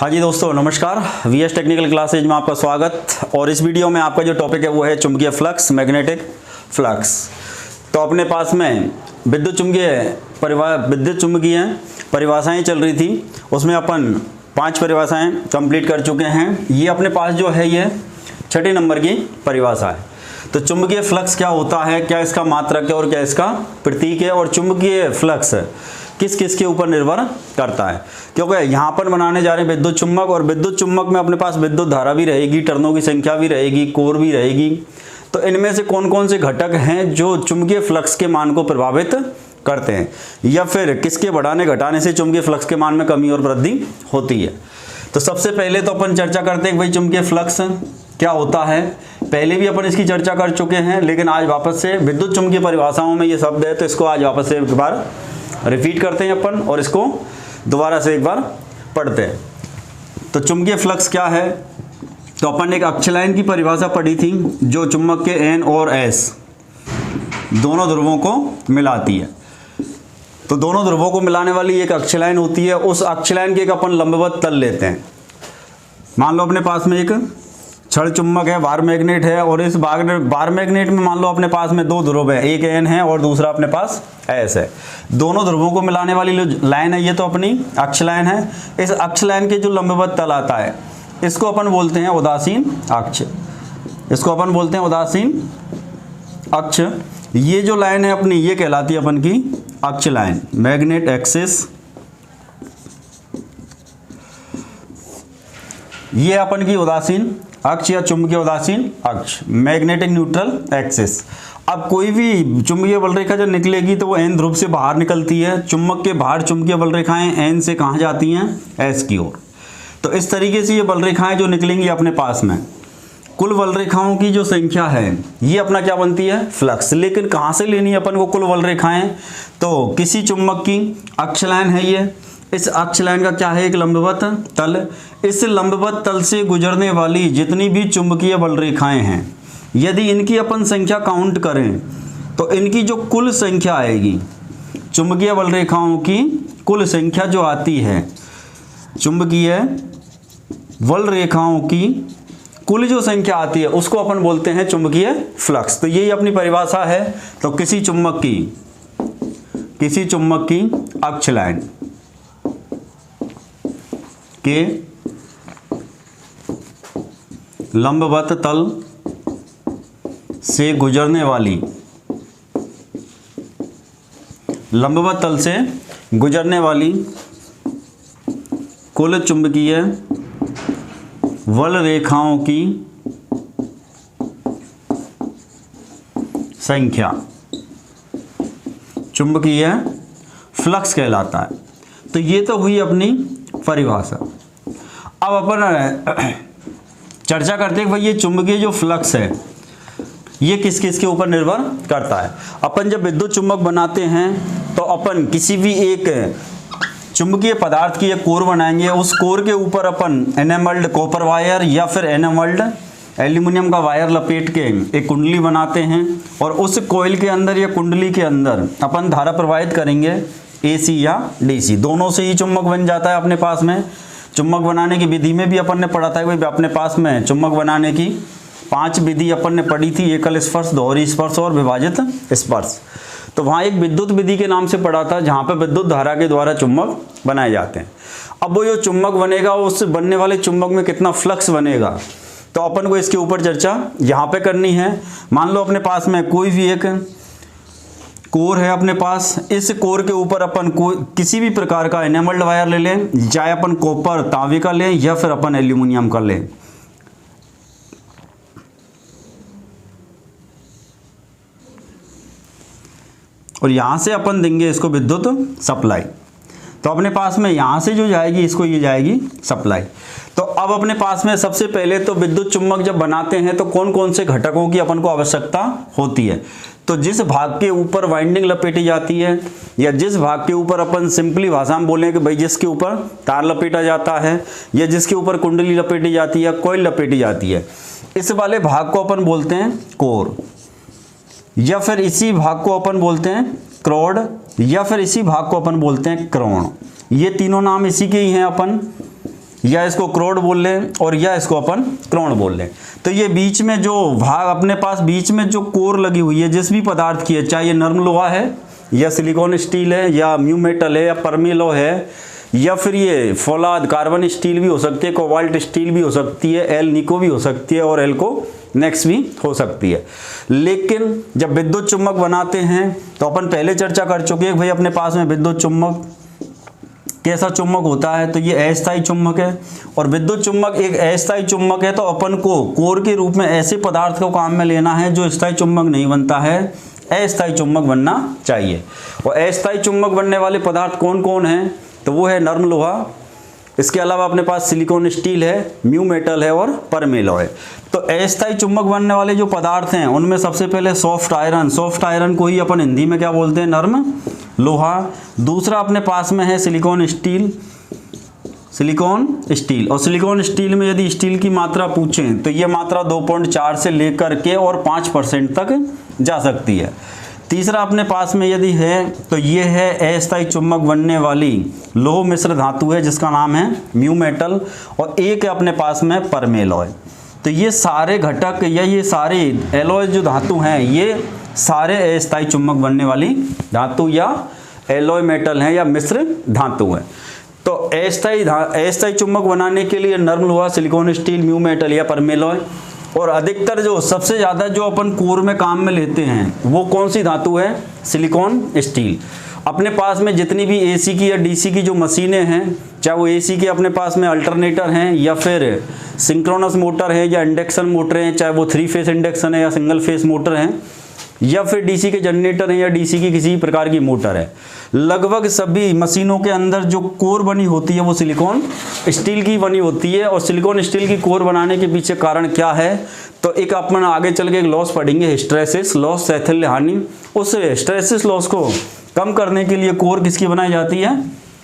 हाँ जी दोस्तों नमस्कार, वीएस टेक्निकल क्लासेज में आपका स्वागत। और इस वीडियो में आपका जो टॉपिक है वो है चुंबकीय फ्लक्स, मैग्नेटिक फ्लक्स। तो अपने पास में विद्युत चुंबकीय परिभाषाएं चल रही थी, उसमें अपन 5 परिभाषाएं कंप्लीट कर चुके हैं। ये अपने पास जो है ये 6 नंबर की परिभाषा है। तो चुंबकीय फ्लक्स क्या होता है, क्या इसका मात्रक है और क्या इसका प्रतीक है, और चुंबकीय फ्लक्स किस किस के ऊपर निर्भर करता है। क्योंकि यहाँ पर बनाने जा रहे हैं विद्युत चुम्बक, और विद्युत चुम्बक में अपने पास विद्युत धारा भी रहेगी, टर्नों की संख्या भी रहेगी, कोर भी रहेगी। तो इनमें से कौन कौन से घटक हैं जो चुंबकीय फ्लक्स के मान को प्रभावित करते हैं, या फिर किसके बढ़ाने घटाने से चुंबकीय फ्लक्स के मान में कमी और वृद्धि होती है। तो सबसे पहले तो अपन चर्चा करते हैं कि भाई चुंबकीय फ्लक्स क्या होता है। पहले भी अपन इसकी चर्चा कर चुके हैं, लेकिन आज वापस से विद्युत चुंबकीय परिभाषाओं में ये शब्द है, तो इसको आज वापस से एक बार रिपीट करते हैं अपन, और इसको दोबारा से एक बार पढ़ते हैं। तो चुंबकीय फ्लक्स क्या है, तो अपन एक अक्ष लाइन की परिभाषा पढ़ी थी जो चुंबक के N और S दोनों ध्रुवों को मिलाती है। तो दोनों ध्रुवों को मिलाने वाली एक अक्ष लाइन होती है। उस अक्ष लाइन के एक अपन लंबवत तल लेते हैं। मान लो अपने पास में एक क्षण चुंबक है, बार मैग्नेट है, और इस बार मैग्नेट में मान लो अपने पास में 2 ध्रुव है, एक N है और दूसरा अपने पास S है। दोनों ध्रुवों को मिलाने वाली जो लाइन है ये तो अपनी अक्ष लाइन है। इस अक्ष लाइन के जो लंबवत तल आता है इसको अपन बोलते हैं उदासीन अक्ष। इसको अपन बोलते हैं उदासीन अक्ष। ये जो लाइन है अपनी ये कहलाती है अपन की अक्ष लाइन, मैग्नेट एक्सिस। ये अपन की उदासीन अक्ष या चुंबकीय उदासीन अक्ष, मैग्नेटिक न्यूट्रल एक्सिस। अब कोई भी चुंबकीय बल रेखा जब निकलेगी तो वो N ध्रुव से बाहर निकलती है। चुंबक के बाहर चुंबकीय बल रेखाएं N से कहाँ जाती हैं, S की ओर। तो इस तरीके से ये बल रेखाएं जो निकलेंगी अपने पास में, कुल बल रेखाओं की जो संख्या है ये अपना क्या बनती है, फ्लक्स। लेकिन कहाँ से लेनी है अपन को कुल बल रेखाएं, तो किसी चुंबक की अक्ष लाइन है ये, इस अक्ष लाइन का क्या है, एक लंबवत तल। इस लंबवत तल से गुजरने वाली जितनी भी चुंबकीय बल रेखाएं हैं, यदि इनकी अपन संख्या काउंट करें तो इनकी जो कुल संख्या आएगी, चुंबकीय बल रेखाओं की कुल संख्या जो आती है, चुंबकीय बल रेखाओं की कुल जो संख्या आती है उसको अपन बोलते हैं चुंबकीय फ्लक्स। तो यही अपनी परिभाषा है। तो किसी चुंबक की अक्ष लाइन के लंबवत तल से गुजरने वाली कुल चुंबकीय बल रेखाओं की संख्या चुंबकीय फ्लक्स कहलाता है। तो ये तो हुई अपनी परिभाषा। अब अपन चर्चा करते हैं भाई ये चुंबकीय जो फ्लक्स है ये किस किस के ऊपर निर्भर करता है। अपन जब विद्युत चुंबक बनाते हैं तो अपन किसी भी एक चुंबकीय पदार्थ की एक कोर बनाएंगे। उस कोर के ऊपर अपन एनेमल्ड कॉपर वायर या फिर एनेमल्ड एल्यूमिनियम का वायर लपेट के एक कुंडली बनाते हैं, और उस कॉइल के अंदर या कुंडली के अंदर अपन धारा प्रवाहित करेंगे, AC या DC दोनों से ही चुंबक बन जाता है अपने पास में। चुंबक बनाने की विधि में भी अपन ने पढ़ा था कि अपने पास में चुंबक बनाने की 5 विधि अपन ने पढ़ी थी, एकल स्पर्श, दोहरी स्पर्श और विभाजित स्पर्श। तो वहाँ एक विद्युत विधि के नाम से पढ़ा था जहाँ पे विद्युत धारा के द्वारा चुंबक बनाए जाते हैं। अब वो जो चुंबक बनेगा उससे बनने वाले चुंबक में कितना फ्लक्स बनेगा, तो अपन को इसके ऊपर चर्चा यहाँ पे करनी है। मान लो अपने पास में कोई भी एक कोर है अपने पास, इस कोर के ऊपर अपन किसी भी प्रकार का एनेमल्ड वायर ले लें, चाहे अपन कॉपर तांबे का लें या फिर अपन एल्यूमिनियम का लें। और यहाँ से अपन देंगे इसको विद्युत सप्लाई। तो अपने पास में यहाँ से जो जाएगी इसको ये जाएगी सप्लाई। तो अब अपने पास में सबसे पहले तो विद्युत चुंबक जब बनाते हैं तो कौन कौन से घटकों की अपन को आवश्यकता होती है। तो जिस भाग के ऊपर वाइंडिंग लपेटी जाती है, या जिस भाग के ऊपर अपन सिंपली भाषा में बोलें कि भाई जिसके ऊपर तार लपेटा जाता है, या जिसके ऊपर कुंडली लपेटी जाती है, कॉइल लपेटी जाती है, इस वाले भाग को अपन बोलते हैं कोर। या फिर इसी भाग को अपन बोलते हैं क्रोड, या फिर इसी भाग को अपन बोलते हैं क्रोण। ये तीनों नाम इसी के ही हैं अपन। या इसको क्रोड बोल लें और या इसको अपन क्रोण बोल लें। तो ये बीच में जो भाग अपने पास बीच में जो कोर लगी हुई है जिस भी पदार्थ की है, चाहे ये नर्म लोहा है या सिलिकॉन स्टील है या म्यू मेटल है या परमेलो है या फिर ये फौलाद कार्बन स्टील भी हो सकती है, कोबाल्ट स्टील भी हो सकती है, एल निको भी हो सकती है और एल्को नेक्स्ट भी हो सकती है। लेकिन जब विद्युत चुम्बक बनाते हैं तो अपन पहले चर्चा कर चुके हैं भाई अपने पास में विद्युत चुम्बक कैसा चुम्बक होता है, तो ये अस्थायी चुम्बक है। और विद्युत चुम्बक एक अस्थायी चुम्बक है, तो अपन को कोर के रूप में ऐसे पदार्थ को काम में लेना है जो स्थायी चुम्बक नहीं बनता है, अस्थायी चुम्बक बनना चाहिए। और अस्थायी चुम्बक बनने वाले पदार्थ कौन कौन हैं, तो वो है नर्म लोहा, इसके अलावा अपने पास सिलिकॉन स्टील है, म्यू मेटल है और परमेलो है। तो अस्थायी चुम्बक बनने वाले जो पदार्थ हैं उनमें सबसे पहले सॉफ्ट आयरन, सॉफ्ट आयरन को ही अपन हिंदी में क्या बोलते हैं, नर्म लोहा। दूसरा अपने पास में है सिलिकॉन स्टील, सिलिकॉन स्टील। और सिलिकॉन स्टील में यदि स्टील की मात्रा पूछें तो ये मात्रा 2.4 से लेकर के और 5% तक जा सकती है। तीसरा अपने पास में यदि है तो ये है अस्थायी चुम्बक बनने वाली लोह मिश्र धातु है जिसका नाम है म्यू मेटल। और एक है अपने पास में परमेलॉय। तो ये सारे घटक या ये सारे एलॉय जो धातु हैं ये सारे अस्थायी चुम्बक बनने वाली धातु या एलॉय मेटल हैं या मिश्र धातु हैं। तो अस्थायी चुम्बक बनाने के लिए नर्म लोहा, सिलिकॉन स्टील, म्यू मेटल या परमेलॉय। और अधिकतर जो सबसे ज़्यादा जो अपन कोर में काम में लेते हैं वो कौन सी धातु है, सिलिकॉन स्टील। अपने पास में जितनी भी एसी की या डीसी की जो मशीनें हैं, चाहे वो एसी के अपने पास में अल्टरनेटर हैं या फिर सिंक्रोनस मोटर है या इंडक्शन मोटर हैं, चाहे वो 3 फेस इंडक्शन है या सिंगल फेस मोटर हैं या फिर डीसी के जनरेटर हैं या डीसी की किसी प्रकार की मोटर है, लगभग सभी मशीनों के अंदर जो कोर बनी होती है वो सिलिकॉन स्टील की बनी होती है। और सिलिकॉन स्टील की कोर बनाने के पीछे कारण क्या है, तो एक अपन आगे चल के एक लॉस पढ़ेंगे, हिस्टैरिसीस लॉस, शैथिल्य हानि। उस हिस्टैरिसीस लॉस को कम करने के लिए कोर किसकी बनाई जाती है,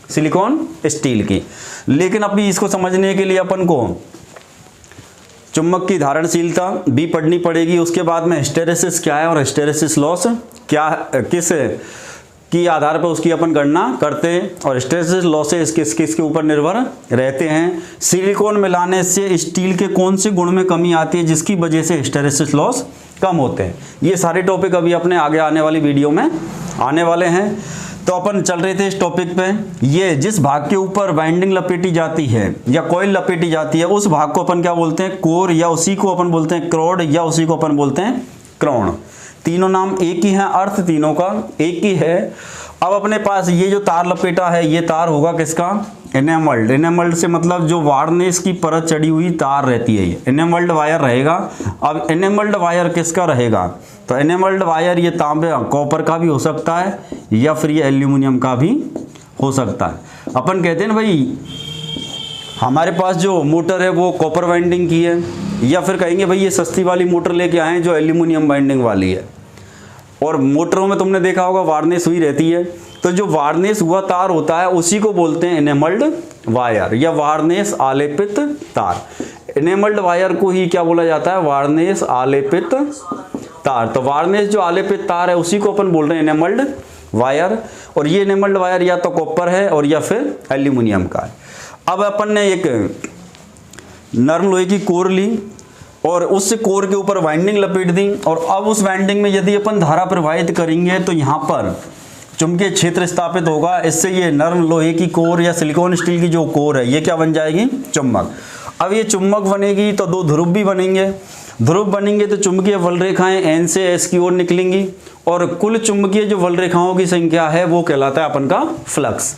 सिलिकॉन स्टील की। लेकिन अभी इसको समझने के लिए अपन को चुम्बक की धारणशीलता भी पढ़नी पड़ेगी। उसके बाद में हिस्टैरिसीस क्या है और हिस्टैरिसीस लॉस क्या, किस की आधार पर उसकी अपन गणना करते हैं और हिस्टैरिसीस लॉसेस किसके ऊपर निर्भर रहते हैं। सिलिकॉन मिलाने से स्टील के कौन से गुण में कमी आती है जिसकी वजह से हिस्टैरिसीस लॉस कम होते हैं। ये सारे टॉपिक अभी अपने आगे आने वाली वीडियो में आने वाले हैं। तो अपन चल रहे थे इस टॉपिक पे, ये जिस भाग के ऊपर वाइंडिंग लपेटी जाती है या कॉइल लपेटी जाती है उस भाग को अपन क्या बोलते हैं, कोर, या उसी को अपन बोलते हैं क्रोड, या उसी को अपन बोलते हैं क्रोण। तीनों नाम एक ही हैं, अर्थ तीनों का एक ही है। अब अपने पास ये जो तार लपेटा है ये तार होगा किसका, एनेमल्ड। एनेमल्ड से मतलब जो वार्निश की परत चढ़ी हुई तार रहती है ये एनेमल्ड वायर रहेगा। अब एनेमल्ड वायर किसका रहेगा, तो एनेमल्ड वायर ये तांबे कॉपर का भी हो सकता है या फिर ये एल्यूमिनियम का भी हो सकता है। अपन कहते हैं ना भाई हमारे पास जो मोटर है वो कॉपर वाइंडिंग की है, या फिर कहेंगे भाई ये सस्ती वाली मोटर लेके आए हैं जो एल्यूमिनियम वाइंडिंग वाली है। और मोटरों में तुमने देखा होगा वार्निश हुई रहती है, तो जो वार्निश हुआ तार होता है उसी को बोलते हैं एनेमल्ड वायर या वार्निश आलेपित तार। एनेमल्ड वायर को ही क्या बोला जाता है, वार्निश आलेपित तार। तो वार्निश जो आलेपित तार है उसी को अपन बोल रहे हैं एनेमल्ड वायर। और ये एनेमल्ड वायर या तो कॉपर है और या फिर एल्यूमिनियम का है। अब अपन ने एक नर्म लोहे की कोर ली और उस कोर के ऊपर वाइंडिंग लपेट दी, और अब उस वाइंडिंग में यदि अपन धारा प्रवाहित करेंगे तो यहाँ पर चुंबकीय क्षेत्र स्थापित होगा। इससे ये नर्म लोहे की कोर या सिलिकॉन स्टील की जो कोर है ये क्या बन जाएगी, चुम्बक। अब ये चुम्बक बनेगी तो दो ध्रुव भी बनेंगे। ध्रुव बनेंगे तो चुंबकीय बल रेखाएं एन से एस की ओर निकलेंगी और कुल चुंबकीय जो बल रेखाओं की संख्या है वो कहलाता है अपन का फ्लक्स।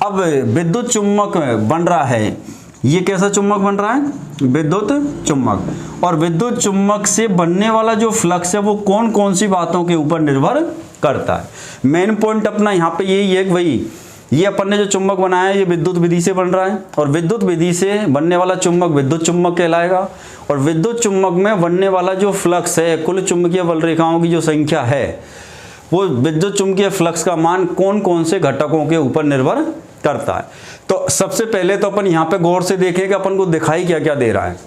अब विद्युत चुम्बक बन रहा है, ये कैसा चुम्बक बन रहा है, विद्युत चुम्बक। और विद्युत चुम्बक से बनने वाला जो फ्लक्स है वो कौन कौन सी बातों के ऊपर निर्भर करता है। मेन पॉइंट अपना यहाँ पे यही है कि भाई ये अपन ने जो चुम्बक बनाया है ये विद्युत विधि से बन रहा है, और विद्युत विधि से बनने वाला चुम्बक विद्युत चुम्बक कहलाएगा। और विद्युत चुम्बक में बनने वाला जो फ्लक्स है, कुल चुंबकीय बल रेखाओं की जो संख्या है, वो विद्युत चुम्बकीय फ्लक्स का मान कौन कौन से घटकों के ऊपर निर्भर करता है। तो सबसे पहले तो अपन यहाँ पे गौर से देखें कि अपन को दिखाई क्या क्या दे रहा है।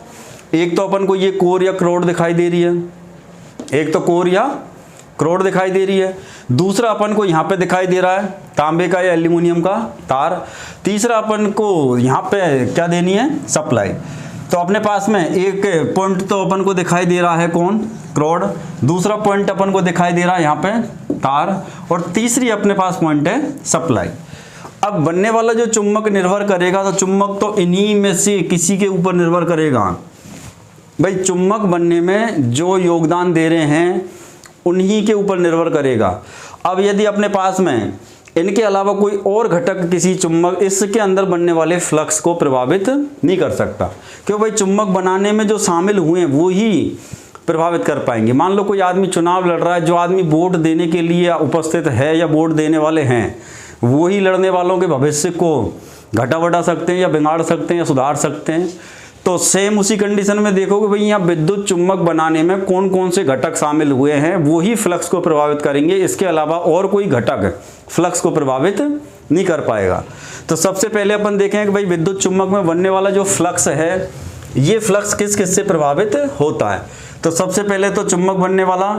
एक तो अपन को ये कोर या क्रोड दिखाई दे रही है, एक तो कोर या क्रोड दिखाई दे रही है। दूसरा अपन को यहाँ पे दिखाई दे रहा है तांबे का या एल्यूमिनियम का तार। तीसरा अपन को यहाँ पे क्या देनी है, सप्लाई। तो अपने पास में एक पॉइंट तो अपन को दिखाई दे रहा है कौन, क्रोड। दूसरा पॉइंट अपन को दिखाई दे रहा है यहाँ पे तार, और तीसरी अपने पास पॉइंट है सप्लाई। अब बनने वाला जो चुंबक निर्भर करेगा, तो चुंबक तो इन्हीं में से किसी के ऊपर निर्भर करेगा। भाई चुंबक बनने में जो योगदान दे रहे हैं उन्हीं के ऊपर निर्भर करेगा। अब यदि अपने पास में इनके अलावा कोई और घटक किसी चुंबक, इसके अंदर बनने वाले फ्लक्स को प्रभावित नहीं कर सकता, क्यों भाई चुंबक बनाने में जो शामिल हुए हैं वो ही प्रभावित कर पाएंगे। मान लो कोई आदमी चुनाव लड़ रहा है, जो आदमी वोट देने के लिए उपस्थित है या वोट देने वाले हैं, वो ही लड़ने वालों के भविष्य को घटा बढ़ा सकते हैं या बिगाड़ सकते हैं या सुधार सकते हैं। तो सेम उसी कंडीशन में देखोगे भाई यहाँ विद्युत चुंबक बनाने में कौन कौन से घटक शामिल हुए हैं, वो ही फ्लक्स को प्रभावित करेंगे। इसके अलावा और कोई घटक फ्लक्स को प्रभावित नहीं कर पाएगा। तो सबसे पहले अपन देखें कि भाई विद्युत चुंबक में बनने वाला जो फ्लक्स है, ये फ्लक्स किस किस से प्रभावित होता है। तो सबसे पहले तो चुंबक बनने वाला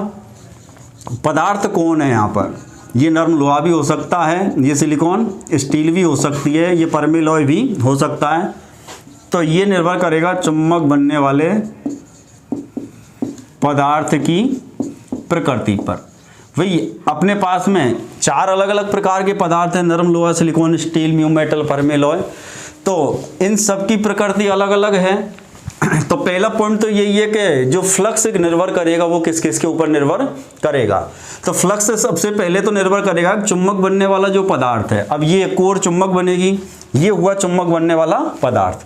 पदार्थ कौन है यहाँ पर, ये नरम लोहा भी हो सकता है, ये सिलिकॉन स्टील भी हो सकती है, ये परमेलॉय भी हो सकता है। तो ये निर्भर करेगा चुंबक बनने वाले पदार्थ की प्रकृति पर। वही अपने पास में 4 अलग अलग प्रकार के पदार्थ हैं, नरम लोहा, सिलिकॉन, स्टील, म्यू मेटल, परमेलॉय। तो इन सब की प्रकृति अलग अलग है। तो पहला पॉइंट तो यही है कि जो फ्लक्स निर्भर करेगा वो किस किस के ऊपर निर्भर करेगा। तो फ्लक्स सबसे पहले तो निर्भर करेगा चुंबक बनने वाला जो पदार्थ है। अब ये कोर चुंबक बनेगी, ये हुआ चुंबक बनने वाला पदार्थ।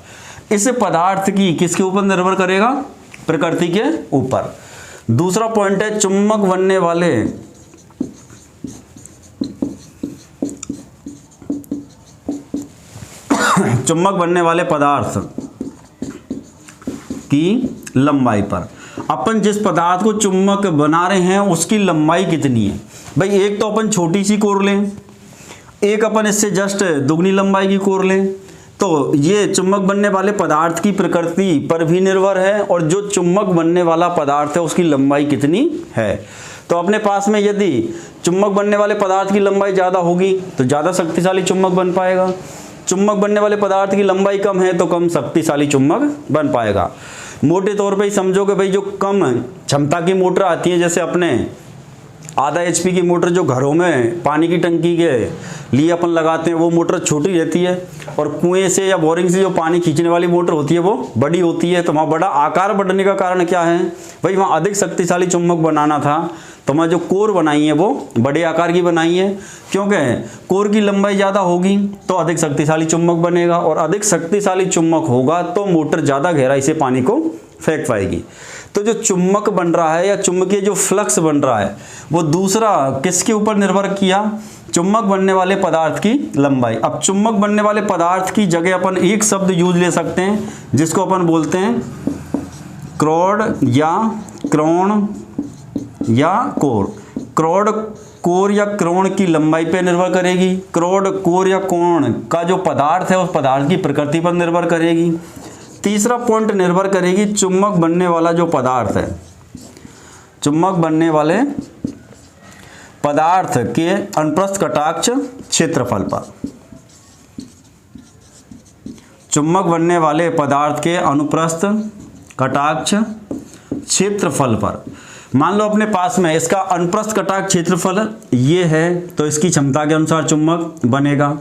इस पदार्थ की किसके ऊपर निर्भर करेगा, प्रकृति के ऊपर। दूसरा पॉइंट है चुंबक बनने वाले चुंबक बनने वाले पदार्थ की लंबाई पर। अपन जिस पदार्थ को चुंबक बना रहे हैं उसकी लंबाई कितनी है। भाई एक तो अपन छोटी सी कोर लें, एक अपन इससे जस्ट दुगनी लंबाई की कोर लें। तो ये चुंबक बनने वाले पदार्थ की प्रकृति पर भी निर्भर है, और जो चुंबक बनने वाला पदार्थ है उसकी लंबाई कितनी है। तो अपने पास में यदि चुंबक बनने वाले पदार्थ की लंबाई ज़्यादा होगी तो ज़्यादा शक्तिशाली चुंबक बन पाएगा। चुंबक बनने वाले पदार्थ की लंबाई कम है तो कम शक्तिशाली चुंबक बन पाएगा। मोटे तौर पे ही समझो कि भाई जो कम क्षमता की मोटर आती है, जैसे अपने आधा HP की मोटर जो घरों में पानी की टंकी के लिए अपन लगाते हैं, वो मोटर छोटी रहती है, और कुएं से या बोरिंग से जो पानी खींचने वाली मोटर होती है वो बड़ी होती है। तो वहाँ बड़ा आकार बढ़ने का कारण क्या है, भाई वहाँ अधिक शक्तिशाली चुंबक बनाना था, तो वहाँ जो कोर बनाई है वो बड़े आकार की बनाई है, क्योंकि कोर की लंबाई ज़्यादा होगी तो अधिक शक्तिशाली चुंबक बनेगा, और अधिक शक्तिशाली चुंबक होगा तो मोटर ज़्यादा गहराई से पानी को फेंक पाएगी। तो जो चुंबक बन रहा है या चुंबकीय जो फ्लक्स बन रहा है वो दूसरा किसके ऊपर निर्भर किया, चुंबक बनने वाले पदार्थ की लंबाई। अब चुंबक बनने वाले पदार्थ की जगह अपन एक शब्द यूज ले सकते हैं जिसको अपन बोलते हैं क्रोड या क्रोण या कोर। क्रोड, कोर या क्रोण की लंबाई पर निर्भर करेगी। क्रोड, कोर या कोण का जो पदार्थ है उस पदार्थ की प्रकृति पर निर्भर करेगी। तीसरा पॉइंट निर्भर करेगी चुंबक बनने वाला जो पदार्थ है, चुंबक बनने वाले पदार्थ के अनुप्रस्थ कटाक्ष क्षेत्रफल पर। चुंबक बनने वाले पदार्थ के अनुप्रस्थ कटाक्ष क्षेत्रफल पर। मान लो अपने पास में इसका अनुप्रस्थ कटाक्ष क्षेत्रफल ये है, तो इसकी क्षमता के अनुसार चुंबक बनेगा।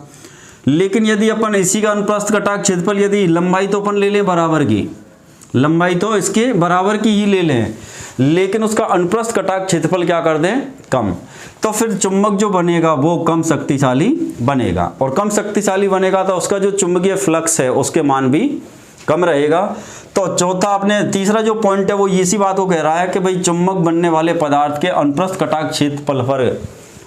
लेकिन यदि अपन इसी का अनुप्रस्थ कटाक्ष क्षेत्रफल, यदि लंबाई तो अपन ले लें बराबर की, लंबाई तो इसके बराबर की ही ले लें, लेकिन उसका अनुप्रस्थ कटाक्ष क्षेत्रफल क्या कर दें, कम, तो फिर चुंबक जो बनेगा वो कम शक्तिशाली बनेगा, और कम शक्तिशाली बनेगा तो उसका जो चुंबकीय फ्लक्स है उसके मान भी कम रहेगा। तो चौथा अपने तीसरा जो पॉइंट है वो इसी बात को कह रहा है कि भाई चुंबक बनने वाले पदार्थ के अनुप्रस्थ कटाक्ष क्षेत्रफल पर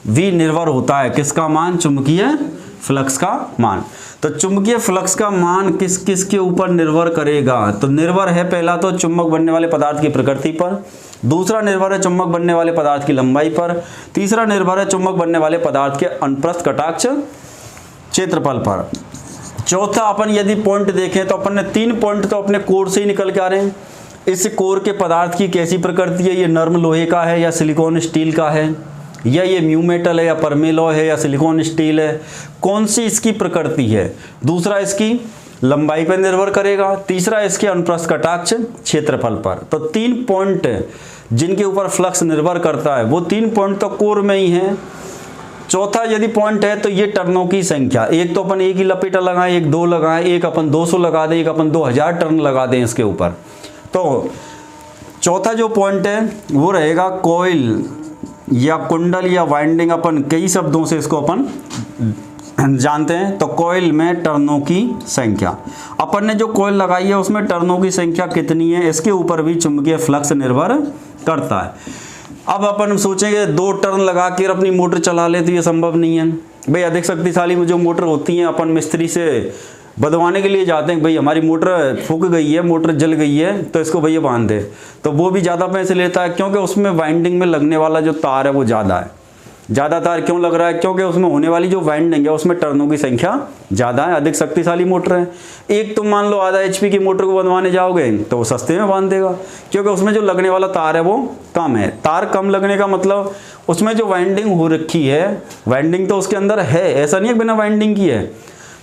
भी निर्भर होता है किसका मान, चुंबकीय फ्लक्स का मान। तो चुंबकीय फ्लक्स का मान किस किस के ऊपर निर्भर करेगा, तो निर्भर है पहला तो चुंबक बनने वाले पदार्थ की प्रकृति पर, दूसरा निर्भर है चुंबक बनने वाले पदार्थ की लंबाई पर, तीसरा निर्भर है चुंबक बनने वाले पदार्थ के अनुप्रस्थ कटाक्ष क्षेत्रफल पर। चौथा अपन यदि पॉइंट देखें तो अपन ने 3 पॉइंट तो अपने कोर से ही निकल के आ रहे हैं। इस कोर के पदार्थ की कैसी प्रकृति है, ये नर्म लोहे का है या सिलिकॉन स्टील का है, या ये म्यू मेटल है या परमेलॉय है या सिलिकॉन स्टील है, कौन सी इसकी प्रकृति है। दूसरा इसकी लंबाई पर निर्भर करेगा। तीसरा इसके अनुप्रस्थ कटाक्ष क्षेत्रफल पर। तो 3 पॉइंट जिनके ऊपर फ्लक्स निर्भर करता है वो 3 पॉइंट तो कोर में ही है। चौथा यदि पॉइंट है तो ये टर्नों की संख्या, एक तो अपन एक ही लपेटा लगाएं, एक 2 लगाएं, एक अपन 200 लगा दें, एक अपन 2000 टर्न लगा दें इसके ऊपर। तो चौथा जो पॉइंट है वो रहेगा कॉइल या कुंडल या वाइंडिंग, अपन कई शब्दों से इसको अपन जानते हैं। तो कॉइल में टर्नों की संख्या, अपन ने जो कॉइल लगाई है उसमें टर्नों की संख्या कितनी है, इसके ऊपर भी चुंबकीय फ्लक्स निर्भर करता है। अब अपन सोचेंगे 2 टर्न लगा कर अपनी मोटर चला ले, तो ये संभव नहीं है भाई। अधिक शक्तिशाली में जो मोटर होती हैं अपन मिस्त्री से बदवाने के लिए जाते हैं, भाई हमारी मोटर फूक गई है, मोटर जल गई है, तो इसको भैया बांध दे, तो वो भी ज़्यादा पैसे लेता है, क्योंकि उसमें वाइंडिंग में लगने वाला जो तार है वो ज़्यादा है। ज़्यादा तार क्यों लग रहा है, क्योंकि उसमें होने वाली जो वाइंडिंग है उसमें टर्नों की संख्या ज़्यादा है, अधिक शक्तिशाली मोटर है। एक तुम मान लो आधा HP की मोटर को बंधवाने जाओगे तो वो सस्ते में बांध देगा, क्योंकि उसमें जो लगने वाला तार है वो कम है। तार कम लगने का मतलब उसमें जो वाइंडिंग हो रखी है, वाइंडिंग तो उसके अंदर है, ऐसा नहीं है बिना वाइंडिंग की है,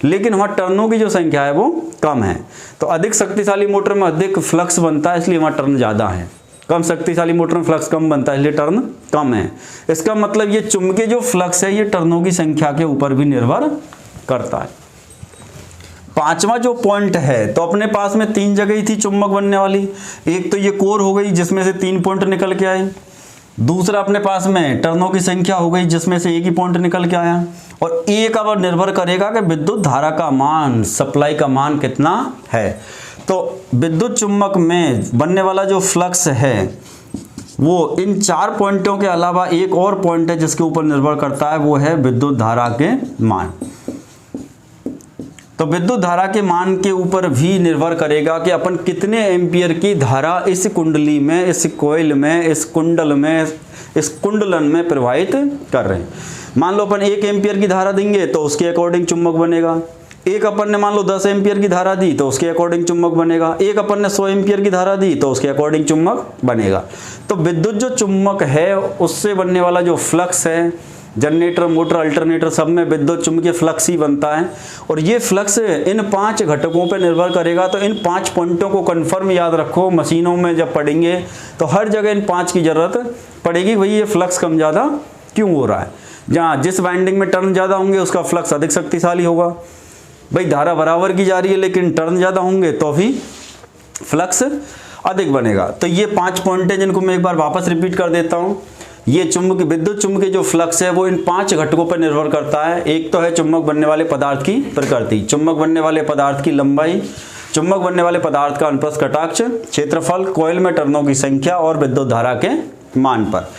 लेकिन वहाँ टर्नों की जो संख्या है वो कम है। तो अधिक शक्तिशाली मोटर में अधिक फ्लक्स बनता है, इसलिए वहाँ टर्न ज़्यादा है। कम शक्तिशाली मोटर में फ्लक्स कम बनता है, इसलिए टर्न कम है। इसका मतलब ये चुंबकीय जो फ्लक्स है ये टर्नों की संख्या के ऊपर भी निर्भर करता है। 5वां जो पॉइंट है, तो अपने पास में 3 जगह ही थी चुंबक बनने वाली। एक तो ये कोर हो गई जिसमें से 3 पॉइंट निकल के आए। दूसरा अपने पास में टर्नों की संख्या हो गई जिसमें से एक ही पॉइंट निकल के आया। और एक अब निर्भर करेगा कि विद्युत धारा का मान, सप्लाई का मान कितना है। तो विद्युत चुम्बक में बनने वाला जो फ्लक्स है वो इन 4 पॉइंटों के अलावा एक और पॉइंट है जिसके ऊपर निर्भर करता है, वो है विद्युत धारा के मान। तो विद्युत धारा के मान के ऊपर भी निर्भर करेगा कि अपन कितने एम्पियर की धारा इस कुंडली में, इस कोयल में, इस कुंडल में, इस कुंडलन में प्रवाहित कर रहे हैं। मान लो अपन 1 एम्पियर की धारा देंगे तो उसके अकॉर्डिंग चुंबक बनेगा। एक अपन ने मान लो 10 एम्पियर की धारा दी तो उसके अकॉर्डिंग चुंबक बनेगा। एक अपन ने 100 एम्पियर की धारा दी तो उसके अकॉर्डिंग चुंबक बनेगा। तो विद्युत जो चुंबक है उससे बनने वाला जो फ्लक्स है, जनरेटर, मोटर, अल्टरनेटर सब में विद्युत चुंबकीय फ्लक्स ही बनता है। और ये फ्लक्स इन 5 घटकों पर निर्भर करेगा। तो इन 5 पॉइंटों को कन्फर्म याद रखो, मशीनों में जब पढ़ेंगे तो हर जगह इन 5 की जरूरत पड़ेगी। भाई ये फ्लक्स कम ज़्यादा क्यों हो रहा है, जहाँ जिस वाइंडिंग में टर्न ज़्यादा होंगे उसका फ्लक्स अधिक शक्तिशाली होगा। भाई धारा बराबर की जा रही है लेकिन टर्न ज़्यादा होंगे तो भी फ्लक्स अधिक बनेगा। तो ये 5 पॉइंट है जिनको मैं एक बार वापस रिपीट कर देता हूँ। ये चुंबक, विद्युत चुंबकीय जो फ्लक्स है वो इन 5 घटकों पर निर्भर करता है। एक तो है चुंबक बनने वाले पदार्थ की प्रकृति, चुंबक बनने वाले पदार्थ की लंबाई, चुंबक बनने वाले पदार्थ का अनुप्रस्थ कटाक्ष क्षेत्रफल, कॉइल में टर्नों की संख्या और विद्युत धारा के मान पर।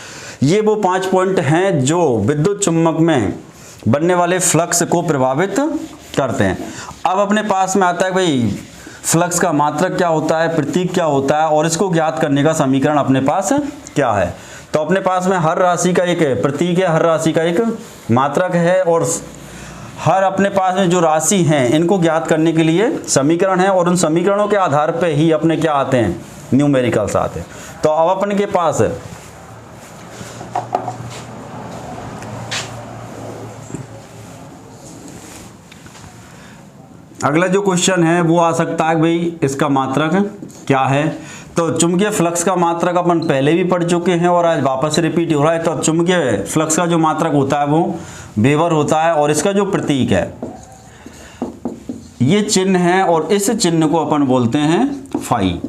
ये वो 5 पॉइंट हैं जो विद्युत चुंबक में बनने वाले फ्लक्स को प्रभावित करते हैं। अब अपने पास में आता है भाई फ्लक्स का मात्रक क्या होता है, प्रतीक क्या होता है और इसको ज्ञात करने का समीकरण अपने पास क्या है। तो अपने पास में हर राशि का एक प्रतीक है, हर राशि का एक मात्रक है और हर अपने पास में जो राशि हैं इनको ज्ञात करने के लिए समीकरण है और उन समीकरणों के आधार पे ही अपने क्या आते हैं, न्यूमेरिकल्स आते हैं। तो अब अपने के पास अगला जो क्वेश्चन है वो आ सकता है भाई इसका मात्रक क्या है। तो चुंबकीय फ्लक्स का मात्रक अपन पहले भी पढ़ चुके हैं और आज वापस रिपीट हो रहा है। तो चुंबकीय फ्लक्स का जो मात्रक होता है वो वेबर होता है और इसका जो प्रतीक है ये चिन्ह है और इस चिन्ह को अपन बोलते हैं फाई।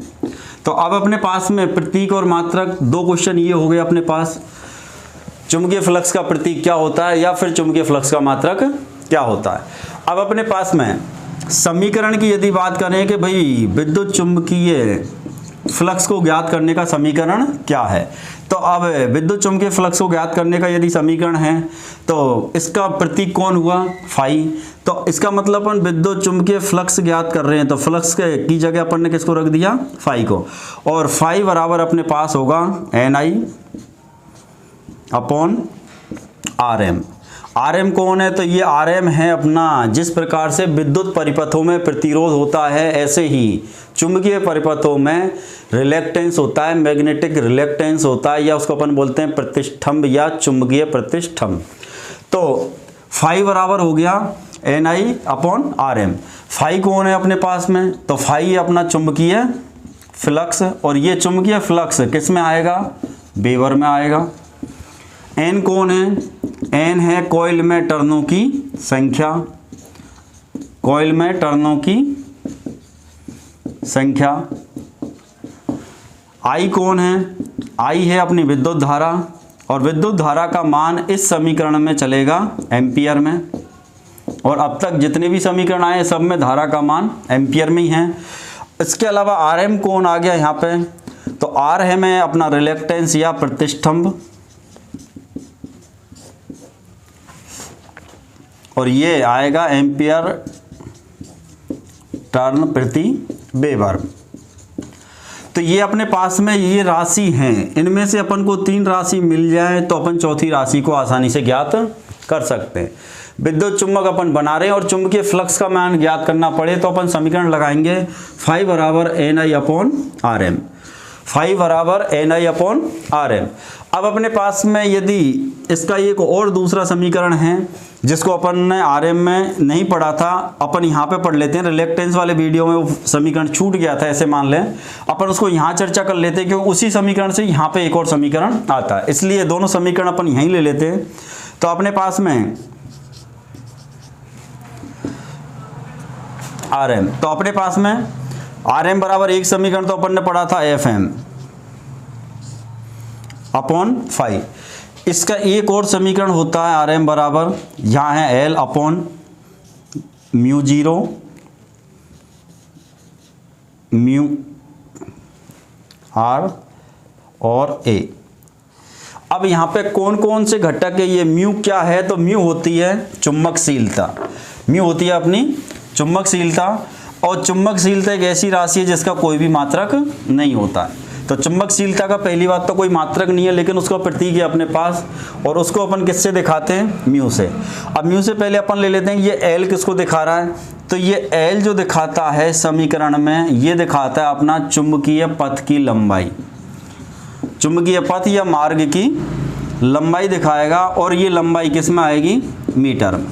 तो अब अपने पास में प्रतीक और मात्रक 2 क्वेश्चन ये हो गए अपने पास, चुंबकीय फ्लक्स का प्रतीक क्या होता है या फिर चुंबकीय फ्लक्स का मात्रक क्या होता है। अब अपने पास में समीकरण की यदि बात करें कि भाई विद्युत चुंबकीय फ्लक्स को ज्ञात करने का समीकरण क्या है, तो अब विद्युत चुंबकीय फ्लक्स को ज्ञात करने का यदि समीकरण है तो इसका प्रतीक कौन हुआ, फाई। तो इसका मतलब अपन विद्युत चुंबकीय फ्लक्स ज्ञात कर रहे हैं तो फ्लक्स की जगह अपन ने किसको रख दिया, फाई को। और फाई बराबर अपने पास होगा NI/RM। आरएम कौन है? तो ये आरएम है अपना, जिस प्रकार से विद्युत परिपथों में प्रतिरोध होता है ऐसे ही चुंबकीय परिपथों में रिलेक्टेंस होता है, मैग्नेटिक रिलेक्टेंस होता है, या उसको अपन बोलते हैं प्रतिष्ठंभ या चुंबकीय प्रतिष्ठंभ। तो फाई बराबर हो गया Ni अपॉन Rm। फाई कौन है अपने पास में? तो फाई है अपना चुंबकीय फ्लक्स, और ये चुंबकीय फ्लक्स किस में आएगा? वेबर में आएगा। एन कौन है? एन है कॉइल में टर्नों की संख्या, कॉइल में टर्नों की संख्या। आई कौन है? आई है अपनी विद्युत धारा, और विद्युत धारा का मान इस समीकरण में चलेगा एम्पियर में, और अब तक जितने भी समीकरण आए सब में धारा का मान एम्पियर में ही है। इसके अलावा Rm कौन आ गया यहाँ पे? तो R है अपना रिलेक्टेंस या प्रतिष्ठंभ, और ये आएगा एम्पियर टर्न प्रति वेबर। तो ये अपने पास में ये राशि हैं, इनमें से अपन को 3 राशि मिल जाए तो अपन चौथी राशि को आसानी से ज्ञात कर सकते हैं। विद्युत चुम्बक अपन बना रहे हैं और चुंबकीय फ्लक्स का मान ज्ञात करना पड़े तो अपन समीकरण लगाएंगे फाई बराबर Ni अपॉन Rm, फाई बराबर Ni अपॉन Rm। अब अपने पास में यदि इसका एक और दूसरा समीकरण है जिसको अपन ने Rm में नहीं पढ़ा था, अपन यहाँ पे पढ़ लेते हैं। रिलेक्टेंस वाले वीडियो में वो समीकरण छूट गया था, ऐसे मान लें। अपन उसको यहाँ चर्चा कर लेते हैं क्योंकि उसी समीकरण से यहाँ पे एक और समीकरण आता है, इसलिए दोनों समीकरण अपन यहीं ले लेते हैं। तो अपने पास में Rm, तो अपने पास में Rm बराबर एक समीकरण तो अपन ने पढ़ा था Fm अपॉन फाई। इसका एक और समीकरण होता है Rm बराबर, यहाँ है L upon mu 0 mu R और A। अब यहाँ पे कौन कौन से घटक है? ये म्यू क्या है? तो म्यू होती है चुंबकशीलता, म्यू होती है अपनी चुंबकशीलता, और चुंबकशीलता एक ऐसी राशि है जिसका कोई भी मात्रक नहीं होता है। तो चुंबकशीलता का पहली बात तो कोई मात्रक नहीं है, लेकिन उसका प्रतीक है अपने पास, और उसको अपन किससे दिखाते हैं? म्यू से। अब म्यू से पहले अपन ले लेते हैं ये एल किसको दिखा रहा है? तो ये एल जो दिखाता है समीकरण में, ये दिखाता है अपना चुंबकीय पथ की लंबाई, चुंबकीय पथ या मार्ग की लंबाई दिखाएगा, और ये लंबाई किस में आएगी? मीटर में।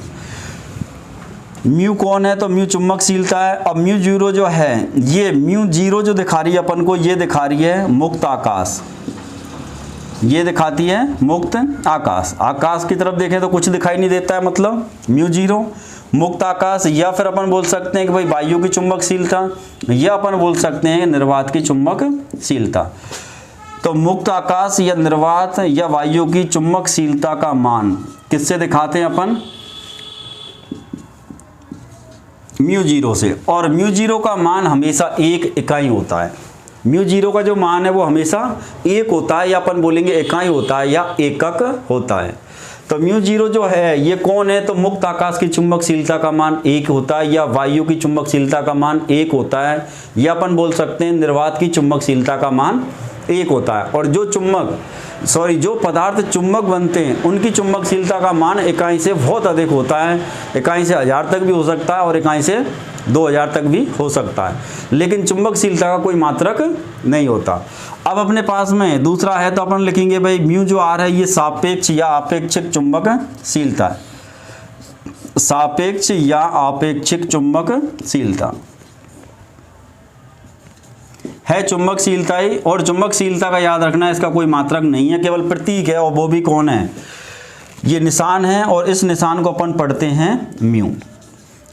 म्यू कौन है? तो म्यू चुंबकशीलता है। अब म्यू 0 जो है, ये म्यू 0 जो दिखा रही है अपन को, ये दिखा रही है मुक्त आकाश, ये दिखाती है मुक्त आकाश। आकाश की तरफ देखें तो कुछ दिखाई नहीं देता है, मतलब म्यू 0 मुक्त आकाश, या फिर अपन बोल सकते हैं कि भाई वायु की चुंबकशीलता, या अपन बोल सकते हैं निर्वात की चुंबकशीलता। तो मुक्त आकाश या निर्वात या वायु की चुंबकशीलता का मान किससे दिखाते हैं अपन? म्यू 0 से। और म्यू 0 का मान हमेशा एक इकाई होता है। म्यू 0 का जो मान है वो हमेशा एक होता है, या अपन बोलेंगे इकाई होता है या एकक होता है। तो म्यू 0 जो है ये कौन है? तो मुक्त आकाश की चुंबकशीलता का मान 1 होता है, या वायु की चुंबकशीलता का मान 1 होता है, या अपन बोल सकते हैं निर्वात की चुंबकशीलता का मान 1 होता है। और जो पदार्थ चुंबक बनते हैं उनकी चुंबकशीलता का मान इकाई से बहुत अधिक होता है। इकाई से 1000 तक भी हो सकता है और इकाई से 2000 तक भी हो सकता है, लेकिन चुंबकशीलता का कोई मात्रक नहीं होता। अब अपने पास में दूसरा है तो अपन लिखेंगे भाई म्यू जो आर है ये सापेक्ष या आपेक्षिक चुंबकशीलता है, सापेक्ष या आपेक्षिक चुंबकशीलता है चुंबकशीलता ही। और चुंबकशीलता का याद रखना है, इसका कोई मात्रक नहीं है, केवल प्रतीक है, और वो भी कौन है? ये निशान है, और इस निशान को अपन पढ़ते हैं म्यू।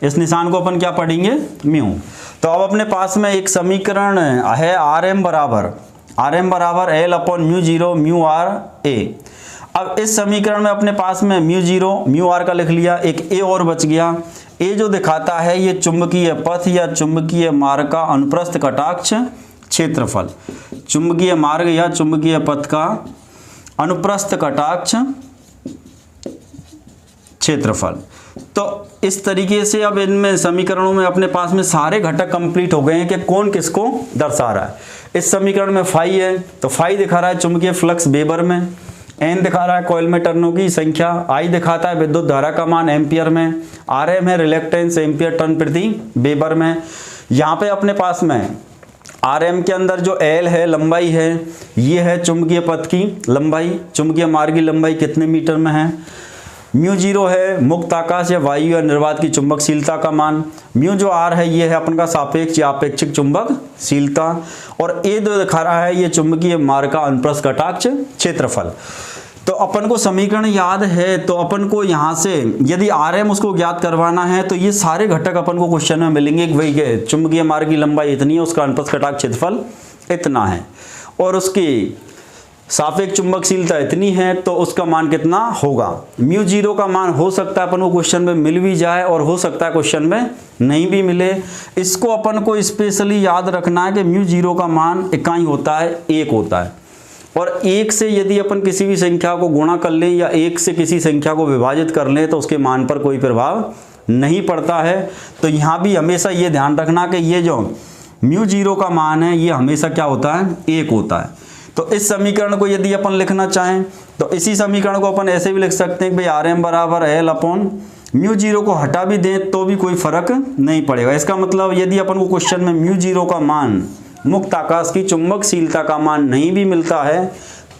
इस निशान को अपन क्या पढ़ेंगे? म्यू। तो अब अपने पास में एक समीकरण है Rm बराबर L upon mu 0 mu R A। अब इस समीकरण में अपने पास में म्यू 0 म्यू R का लिख लिया, एक A और बच गया। A जो दिखाता है ये चुंबकीय पथ या चुंबकीय मार्ग का अनुप्रस्थ कटाक्ष क्षेत्रफल, चुंबकीय मार्ग या चुंबकीय पथ का अनुप्रस्थ कटाक्ष क्षेत्रफल। तो इस तरीके से अब इनमें समीकरणों में अपने पास में सारे घटक कंप्लीट हो गए हैं कि कौन किसको दर्शा रहा है। इस समीकरण में फाई है तो फाई दिखा रहा है चुंबकीय फ्लक्स वेबर में, एन दिखा रहा है कॉइल में टर्नों की संख्या, आई दिखाता है विद्युत धारा का मान एम्पियर में, आर एम है रिलेक्टेंस एम्पियर टर्न प्रति वेबर में। यहाँ पे अपने पास में आर एम के अंदर जो एल है लंबाई है, ये है चुंबकीय पथ की लंबाई, चुंबकीय मार्ग की लंबाई कितने मीटर में है। म्यू जीरो है मुक्त आकाश या वायु या निर्वात की चुंबकशीलता का मान। म्यू जो आर है ये है अपन का सापेक्ष या अपेक्षिक चुंबकशीलता, और ए जो दिखा रहा है ये चुंबकीय मार्ग का अनुप्रस्थ कटाक्ष क्षेत्रफल। तो अपन को समीकरण याद है, तो अपन को यहाँ से यदि आर एम उसको ज्ञात करवाना है तो ये सारे घटक अपन को क्वेश्चन में मिलेंगे कि भाई चुंबकीय मार्ग की लंबाई इतनी है, उसका अनुप्रस्थ कटाक्ष क्षेत्रफल इतना है, और उसकी सापेक्ष चुंबकशीलता इतनी है तो उसका मान कितना होगा। म्यू जीरो का मान हो सकता है अपन को क्वेश्चन में मिल भी जाए और हो सकता है क्वेश्चन में नहीं भी मिले। इसको अपन को स्पेशली याद रखना है कि म्यू जीरो का मान इकाई होता है, एक होता है, और एक से यदि अपन किसी भी संख्या को गुणा कर लें या एक से किसी संख्या को विभाजित कर लें तो उसके मान पर कोई प्रभाव नहीं पड़ता है। तो यहाँ भी हमेशा ये ध्यान रखना कि ये जो म्यू जीरो का मान है ये हमेशा क्या होता है, एक होता है। तो इस समीकरण को यदि अपन लिखना चाहें तो इसी समीकरण को अपन ऐसे भी लिख सकते हैं कि भाई आर एम बराबर एल अपॉन म्यू जीरो को हटा भी दें तो भी कोई फर्क नहीं पड़ेगा। इसका मतलब यदि अपन को क्वेश्चन में म्यू जीरो का मान मुक्त आकाश की चुंबकशीलता का मान नहीं भी मिलता है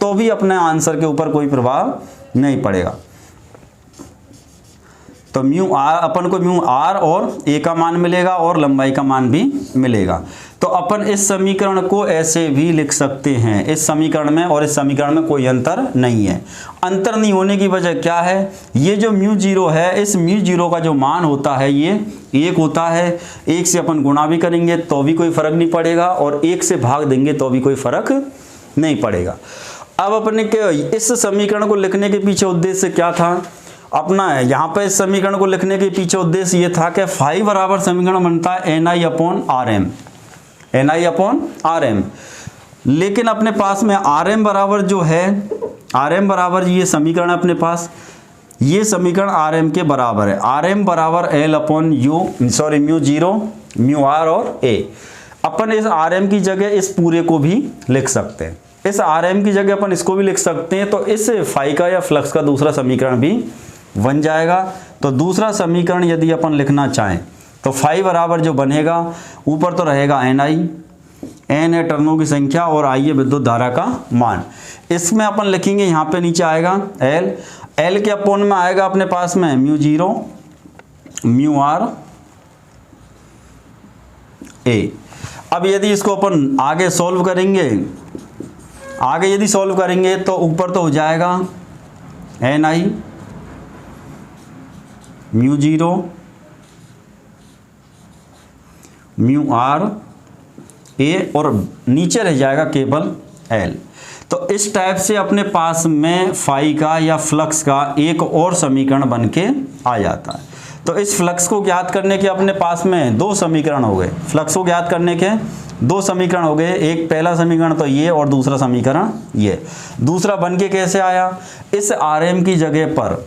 तो भी अपने आंसर के ऊपर कोई प्रभाव नहीं पड़ेगा। तो म्यू आर अपन को म्यू आर और ए का मान मिलेगा और लंबाई का मान भी मिलेगा। तो अपन इस समीकरण को ऐसे भी लिख सकते हैं, इस समीकरण में और इस समीकरण में कोई अंतर नहीं है। अंतर नहीं होने की वजह क्या है, ये जो म्यू जीरो है इस म्यू जीरो का जो मान होता है ये एक होता है, एक से अपन गुणा भी करेंगे तो भी कोई फर्क नहीं पड़ेगा और एक से भाग देंगे तो भी कोई फर्क नहीं पड़ेगा। अब अपने के इस समीकरण को लिखने के पीछे उद्देश्य क्या था अपना, यहाँ पे इस समीकरण को लिखने के पीछे उद्देश्य ये था कि फाई बराबर समीकरण बनता है एन आई अपॉन आर एम, एन आई अपॉन आर एम। लेकिन अपने पास में आर एम बराबर जो है, आर एम बराबर ये समीकरण अपने पास, ये समीकरण आर एम के बराबर है। आर एम बराबर L upon U sorry mu zero mu R और ए। अपन इस आर एम की जगह इस पूरे को भी लिख सकते हैं, इस आर एम की जगह अपन इसको भी लिख सकते हैं। तो इस फाई का या फ्लक्स का दूसरा समीकरण भी बन जाएगा। तो दूसरा समीकरण यदि अपन लिखना चाहें तो फाई बराबर जो बनेगा ऊपर तो रहेगा एन आई, एन है टर्नों की संख्या और आई है विद्युत धारा का मान। इसमें अपन लिखेंगे यहाँ पे नीचे आएगा एल, एल के अपोन में आएगा अपने पास में mu zero mu R A. अब यदि इसको अपन आगे सॉल्व करेंगे, आगे यदि सॉल्व करेंगे तो ऊपर तो हो जाएगा N I mu zero mu are A और नीचे रह जाएगा केवल एल। तो इस टाइप से अपने पास में फाई का या फ्लक्स का एक और समीकरण बन के आ जाता है। तो इस फ्लक्स को ज्ञात करने के अपने पास में दो समीकरण हो गए, फ्लक्स को ज्ञात करने के दो समीकरण हो गए, एक पहला समीकरण तो ये और दूसरा समीकरण ये। दूसरा बन के कैसे आया, इस आर एम की जगह पर,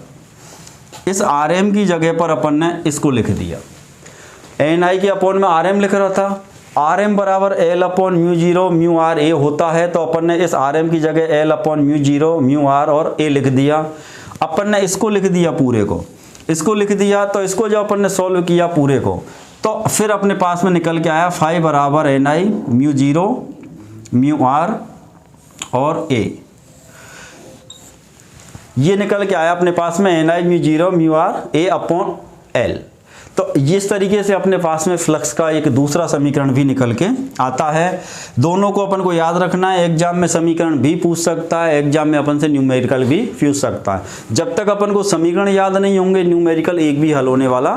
इस आर एम की जगह पर अपन ने इसको लिख दिया, एन आई के अपोन में आर एम लिख रहा था, आर एम बराबर L upon mu zero mu are A होता है। तो अपन ने इस आर एम की जगह L upon mu zero mu R और ए लिख दिया। अपन ने इसको लिख दिया पूरे को, इसको लिख दिया। तो इसको जब अपन ने सॉल्व किया पूरे को तो फिर अपने पास में निकल के आया फाई बराबर N I mu zero mu R और ए, ये निकल के आया अपने पास में N I mu zero mu are A upon L. तो इस तरीके से अपने पास में फ्लक्स का एक दूसरा समीकरण भी निकल के आता है। दोनों को अपन को याद रखना है, एग्जाम में समीकरण भी पूछ सकता है, एग्जाम में अपन से न्यूमेरिकल भी पूछ सकता है। जब तक अपन को समीकरण याद नहीं होंगे न्यूमेरिकल एक भी हल होने वाला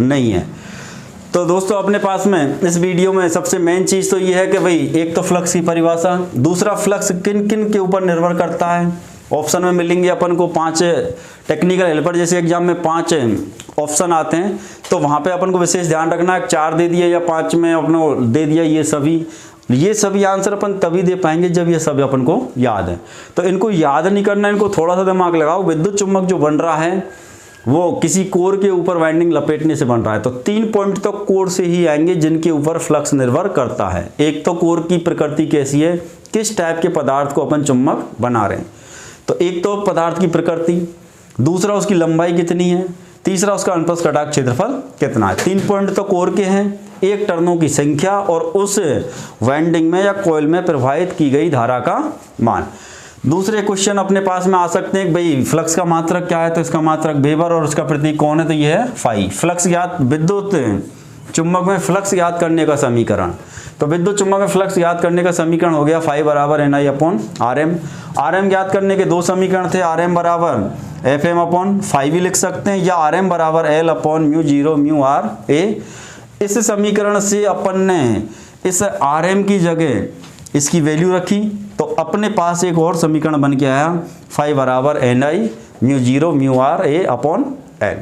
नहीं है। तो दोस्तों अपने पास में इस वीडियो में सबसे मेन चीज़ तो ये है कि भाई एक तो फ्लक्स की परिभाषा, दूसरा फ्लक्स किन किन के ऊपर निर्भर करता है। ऑप्शन में मिलेंगे अपन को 5 टेक्निकल हेल्पर जैसे एग्जाम में 5 ऑप्शन आते हैं, तो वहाँ पे अपन को विशेष ध्यान रखना है 4 दे दिया या 5 में अपन दे दिया, ये सभी आंसर अपन तभी दे पाएंगे जब ये सभी अपन को याद है। तो इनको याद नहीं करना, इनको थोड़ा सा दिमाग लगाओ। विद्युत चुम्बक जो बन रहा है वो किसी कोर के ऊपर वाइंडिंग लपेटने से बन रहा है। तो 3 पॉइंट तो कोर से ही आएंगे जिनके ऊपर फ्लक्स निर्भर करता है। एक तो कोर की प्रकृति कैसी है, किस टाइप के पदार्थ को अपन चुम्बक बना रहे हैं। तो एक तो पदार्थ की प्रकृति, दूसरा उसकी लंबाई कितनी है, तीसरा उसका अनुप्रस्थ कटाक्ष क्षेत्रफल कितना है। 3 पॉइंट तो कोर के हैं, एक टर्नों की संख्या और उस वाइंडिंग में या कॉइल में प्रवाहित की गई धारा का मान। दूसरे क्वेश्चन अपने पास में आ सकते हैं, भाई फ्लक्स का मात्रक क्या है, तो इसका मात्रक वेबर और उसका प्रतीक कौन है, तो ये है फाई। फ्लक्स ज्ञात, विद्युत चुंबक में फ्लक्स ज्ञात करने का समीकरण, तो विद्युत चुंबक में फ्लक्स ज्ञात करने का समीकरण हो गया फाई बराबर NI/RM। RM ज्ञात करने के दो समीकरण थे, RM बराबर FM/φ भी लिख सकते हैं, या RM बराबर L/μ0μRA। इस समीकरण से अपन ने इस RM की जगह इसकी वैल्यू रखी, तो अपने पास एक और समीकरण बन के आया, फाई बराबर NI/μ0μRA/L।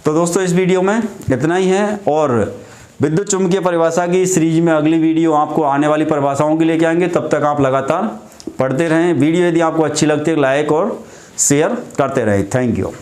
तो दोस्तों इस वीडियो में इतना ही है, और विद्युत चुंबकीय परिभाषा की सीरीज में अगली वीडियो आपको आने वाली परिभाषाओं की लेके आएंगे। तब तक आप लगातार पढ़ते रहें। वीडियो यदि आपको अच्छी लगती है लाइक और शेयर करते रहें। Thank you.